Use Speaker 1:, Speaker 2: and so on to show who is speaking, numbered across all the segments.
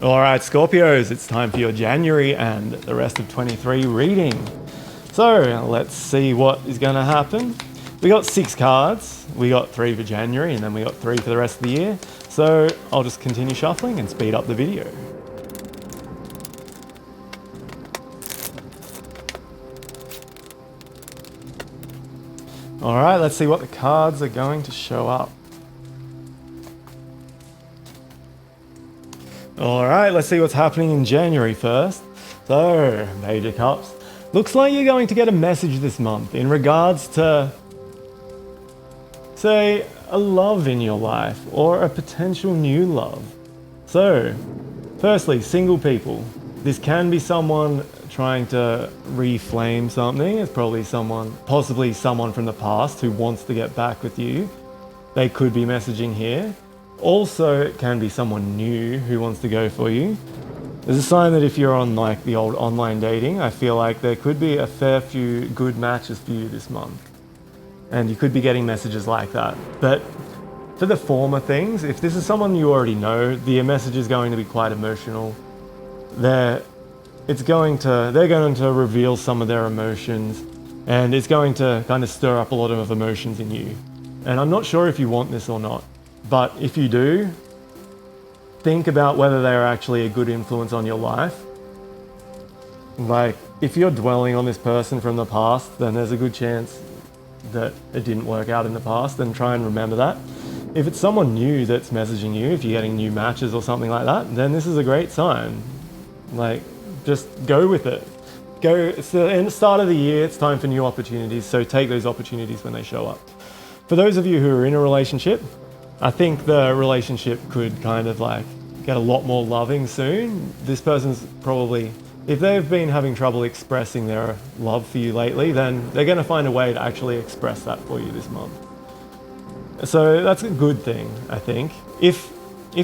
Speaker 1: All right, Scorpios, it's time for your January and the rest of 23 reading. So let's see what is going to happen. We got 6 cards. We got 3 for January and then we got 3 for the rest of the year. So I'll just continue shuffling and speed up the video. All right, let's see what the cards are going to show up. All right, let's see what's happening in January first. So, Major Cups. Looks like you're going to get a message this month in regards to, say, a love in your life or a potential new love. So, firstly, single people. This can be someone trying to reflame something. It's probably possibly someone from the past who wants to get back with you. They could be messaging here. Also, it can be someone new who wants to go for you. There's a sign that if you're on like the old online dating, I feel like there could be a fair few good matches for you this month. And you could be getting messages like that. But for the former things, if this is someone you already know, the message is going to be quite emotional. They're going to reveal some of their emotions, and it's going to kind of stir up a lot of emotions in you. And I'm not sure if you want this or not. But if you do, think about whether they are actually a good influence on your life. Like, if you're dwelling on this person from the past, then there's a good chance that it didn't work out in the past, and try and remember that. If it's someone new that's messaging you, if you're getting new matches or something like that, then this is a great sign. Like, just go with it. It's the start of the year, it's time for new opportunities, so take those opportunities when they show up. For those of you who are in a relationship, I think the relationship could kind of like get a lot more loving soon. This person's probably, if they've been having trouble expressing their love for you lately, then they're going to find a way to actually express that for you this month. So that's a good thing, I think. If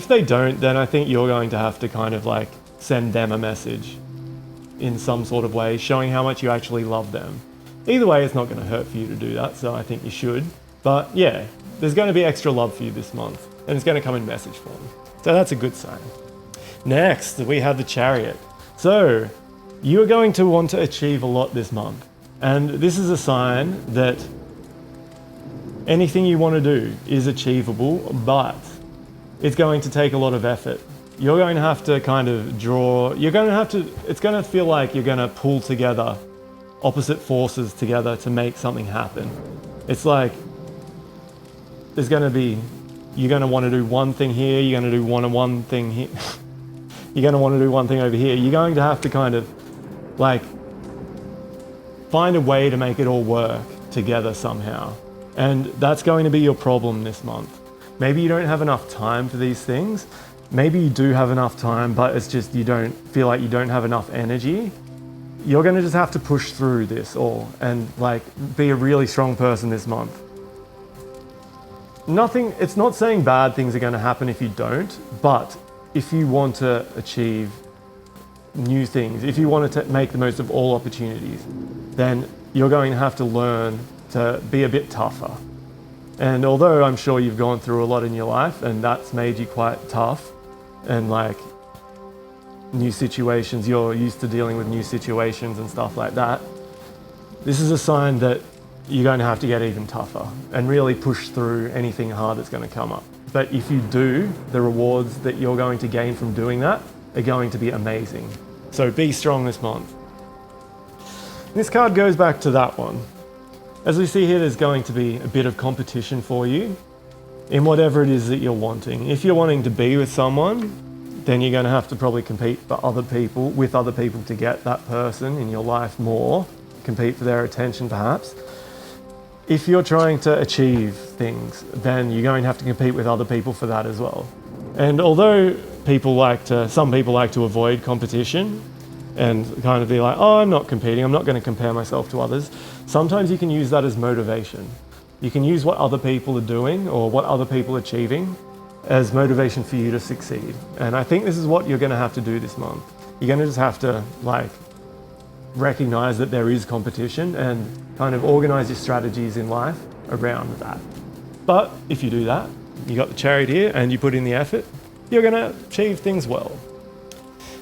Speaker 1: they don't, then I think you're going to have to kind of like send them a message in some sort of way, showing how much you actually love them. Either way, it's not going to hurt for you to do that, so I think you should. But yeah, there's going to be extra love for you this month, and it's going to come in message form. So that's a good sign. Next, we have the Chariot. So, you are going to want to achieve a lot this month. And this is a sign that anything you want to do is achievable, but it's going to take a lot of effort. You're going to have to kind of it's going to feel like you're going to pull together opposite forces together to make something happen. It's like, you're going to want to do one thing here, you're going to do one thing here, you're going to want to do one thing over here. You're going to have to kind of like find a way to make it all work together somehow. And that's going to be your problem this month. Maybe you don't have enough time for these things. Maybe you do have enough time, but it's just you don't feel like you don't have enough energy. You're going to just have to push through this all and like be a really strong person this month. It's not saying bad things are going to happen if you don't, but if you want to achieve new things, if you want to make the most of all opportunities, then you're going to have to learn to be a bit tougher. And although I'm sure you've gone through a lot in your life and that's made you quite tough and like new situations, you're used to dealing with new situations and stuff like that, this is a sign that you're going to have to get even tougher and really push through anything hard that's going to come up. But if you do, the rewards that you're going to gain from doing that are going to be amazing. So be strong this month. This card goes back to that one. As we see here, there's going to be a bit of competition for you in whatever it is that you're wanting. If you're wanting to be with someone, then you're going to have to probably compete with other people to get that person in your life more, compete for their attention perhaps. If you're trying to achieve things, then you're going to have to compete with other people for that as well. And although some people like to avoid competition and kind of be like, oh, I'm not competing, I'm not going to compare myself to others, sometimes you can use that as motivation. You can use what other people are doing or what other people are achieving as motivation for you to succeed. And I think this is what you're going to have to do this month. You're going to just have to like recognize that there is competition and kind of organize your strategies in life around that. But if you do that, you got the Chariot here and you put in the effort, you're going to achieve things well.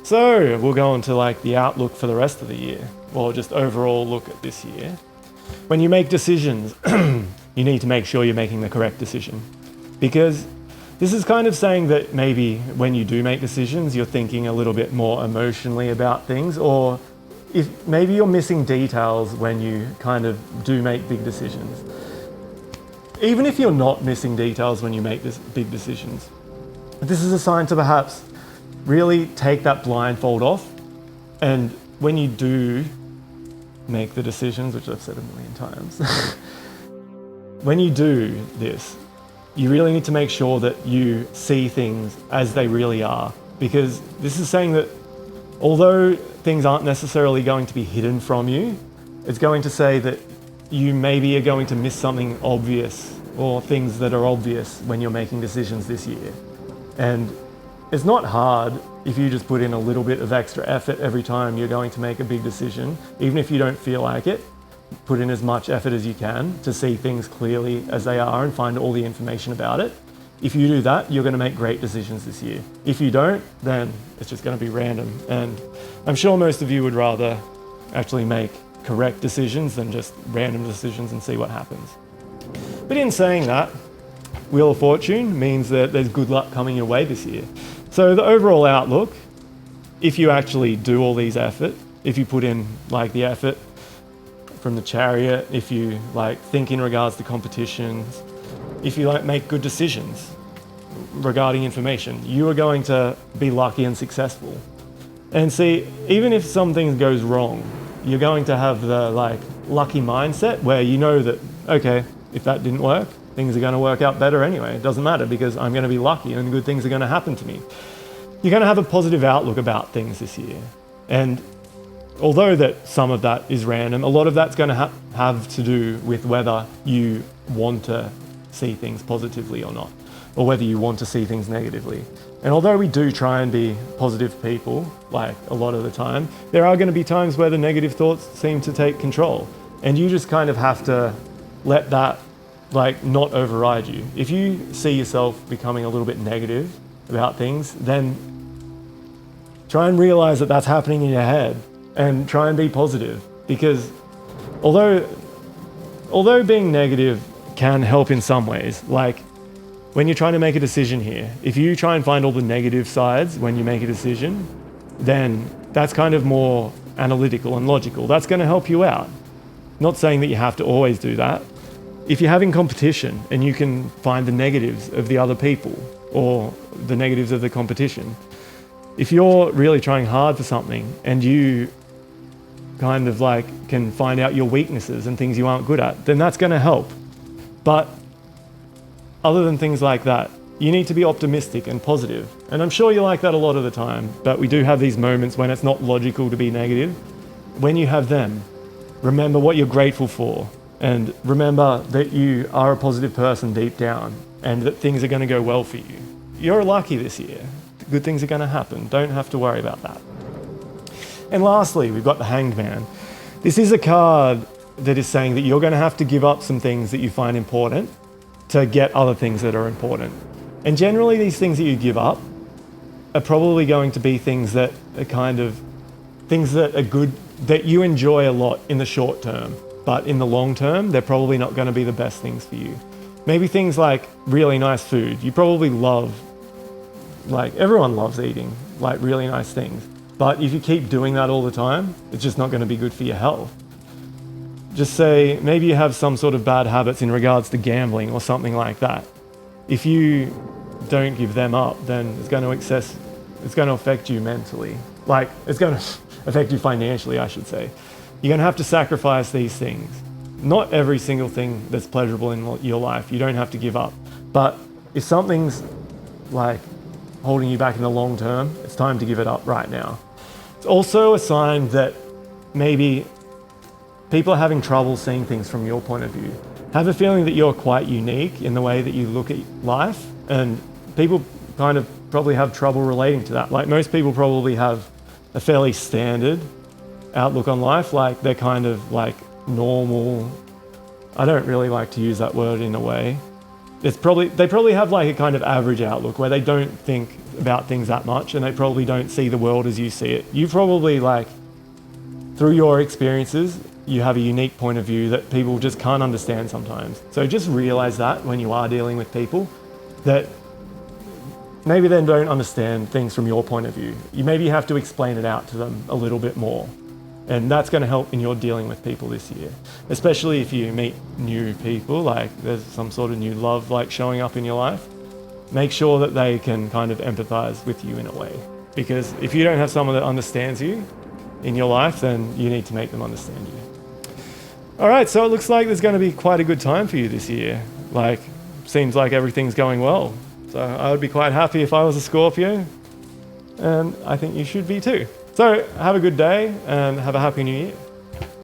Speaker 1: So we'll go on to like the outlook for the rest of the year, or just overall look at this year. When you make decisions, you need to make sure you're making the correct decision, because this is kind of saying that maybe when you do make decisions, you're thinking a little bit more emotionally about things, or if maybe you're missing details when you kind of do make big decisions. Even if you're not missing details when you make this big decisions, this is a sign to perhaps really take that blindfold off, and when you do make the decisions, which I've said a million times, when you do this, you really need to make sure that you see things as they really are, because this is saying that although things aren't necessarily going to be hidden from you, it's going to say that you maybe are going to miss something obvious, or things that are obvious when you're making decisions this year. And it's not hard if you just put in a little bit of extra effort every time you're going to make a big decision, even if you don't feel like it. Put in as much effort as you can to see things clearly as they are and find all the information about it. If you do that, you're going to make great decisions this year. If you don't, then it's just going to be random. And I'm sure most of you would rather actually make correct decisions than just random decisions and see what happens. But in saying that, Wheel of Fortune means that there's good luck coming your way this year. So the overall outlook, if you actually do all these effort, if you put in like the effort from the Chariot, if you like think in regards to competitions, if you like make good decisions regarding information, you are going to be lucky and successful. And see, even if something goes wrong, you're going to have the like lucky mindset where you know that, okay, if that didn't work, things are going to work out better anyway. It doesn't matter because I'm going to be lucky and good things are going to happen to me. You're going to have a positive outlook about things this year. And although that some of that is random, a lot of that's going to have to do with whether you want to see things positively or not, or whether you want to see things negatively. And although we do try and be positive people, like a lot of the time, there are going to be times where the negative thoughts seem to take control. And you just kind of have to let that like not override you. If you see yourself becoming a little bit negative about things, then try and realize that that's happening in your head and try and be positive, because although being negative can help in some ways, like when you're trying to make a decision here, if you try and find all the negative sides when you make a decision, then that's kind of more analytical and logical. That's going to help you out. Not saying that you have to always do that. If you're having competition and you can find the negatives of the other people or the negatives of the competition, if you're really trying hard for something and you kind of like can find out your weaknesses and things you aren't good at, then that's going to help. But other than things like that, you need to be optimistic and positive. And I'm sure you're like that a lot of the time, but we do have these moments when it's not logical to be negative. When you have them, remember what you're grateful for, and remember that you are a positive person deep down and that things are going to go well for you. You're lucky this year. Good things are going to happen. Don't have to worry about that. And lastly, we've got the Hanged Man. This is a card that is saying that you're going to have to give up some things that you find important to get other things that are important. And generally these things that you give up are probably going to be things that are kind of things that are good, that you enjoy a lot in the short term, but in the long term, they're probably not going to be the best things for you. Maybe things like really nice food. You probably love, like everyone loves eating like really nice things. But if you keep doing that all the time, it's just not going to be good for your health. Just say, maybe you have some sort of bad habits in regards to gambling or something like that. If you don't give them up, then it's going to affect you mentally. Like, it's going to affect you financially, I should say. You're going to have to sacrifice these things. Not every single thing that's pleasurable in your life, you don't have to give up. But if something's like holding you back in the long term, it's time to give it up right now. It's also a sign that maybe people are having trouble seeing things from your point of view. Have a feeling that you're quite unique in the way that you look at life, and people kind of probably have trouble relating to that. Like most people probably have a fairly standard outlook on life, like they're kind of like normal. I don't really like to use that word in a way. they probably have like a kind of average outlook where they don't think about things that much, and they probably don't see the world as you see it. You probably, like, through your experiences, you have a unique point of view that people just can't understand sometimes. So just realize that when you are dealing with people, that maybe they don't understand things from your point of view. You maybe have to explain it out to them a little bit more. And that's going to help in your dealing with people this year, especially if you meet new people, like there's some sort of new love like showing up in your life. Make sure that they can kind of empathize with you in a way, because if you don't have someone that understands you in your life, then you need to make them understand you. All right, so it looks like there's going to be quite a good time for you this year. Like, seems like everything's going well. So I would be quite happy if I was a Scorpio, and I think you should be too. So have a good day and have a happy new year.